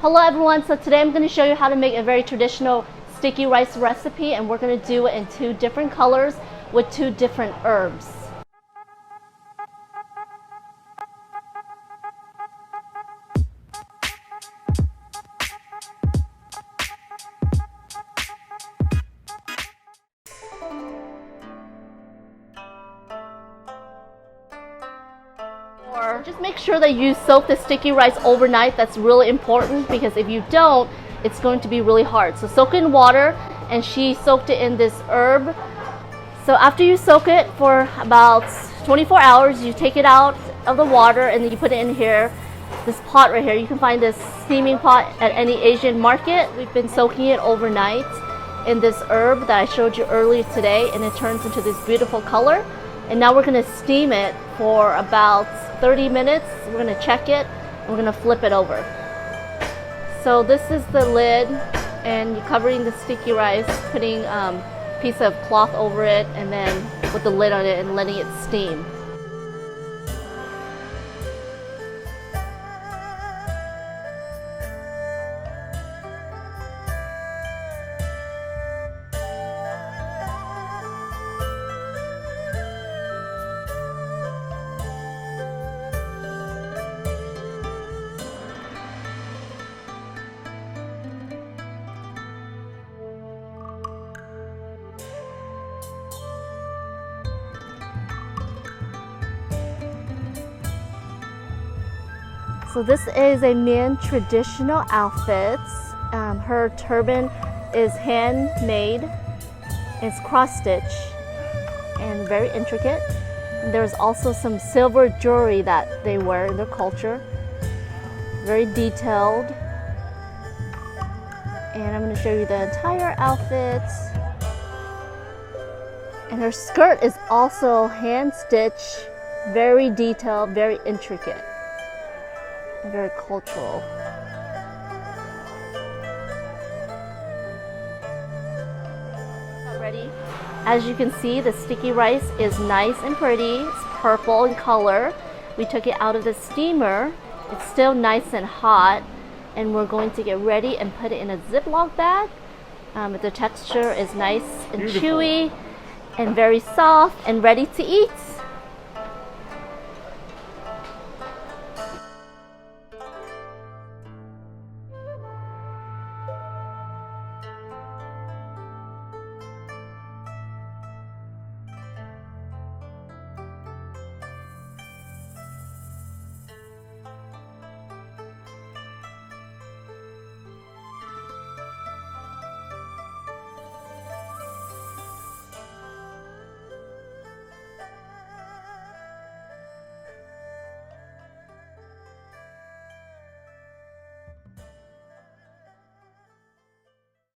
Hello everyone, so today I'm going to show you how to make a very traditional sticky rice recipe, and we're going to do it in two different colors with two different herbs. Just make sure that you soak the sticky rice overnight. That's really important because if you don't, it's going to be really hard. So soak it in water, and she soaked it in this herb. So after you soak it for about 24 hours, you take it out of the water and then you put it in here, this pot right here. You can find this steaming pot at any Asian market. We've been soaking it overnight in this herb that I showed you earlier today, and it turns into this beautiful color. And now we're going to steam it for about 30 minutes. We're going to check it and we're going to flip it over. So this is the lid, and you're covering the sticky rice, putting a piece of cloth over it, and then with the lid on it and letting it steam. So this is a Mien traditional outfit. Her turban is handmade. It's cross-stitch and very intricate. And there's also some silver jewelry that they wear in their culture. Very detailed. And I'm going to show you the entire outfit. And her skirt is also hand-stitched, very detailed, very intricate. Very cultural. Ready? As you can see, the sticky rice is nice and pretty. It's purple in color. We took it out of the steamer. It's still nice and hot, and we're going to get ready and put it in a Ziploc bag. The texture is nice and chewy and very soft and ready to eat.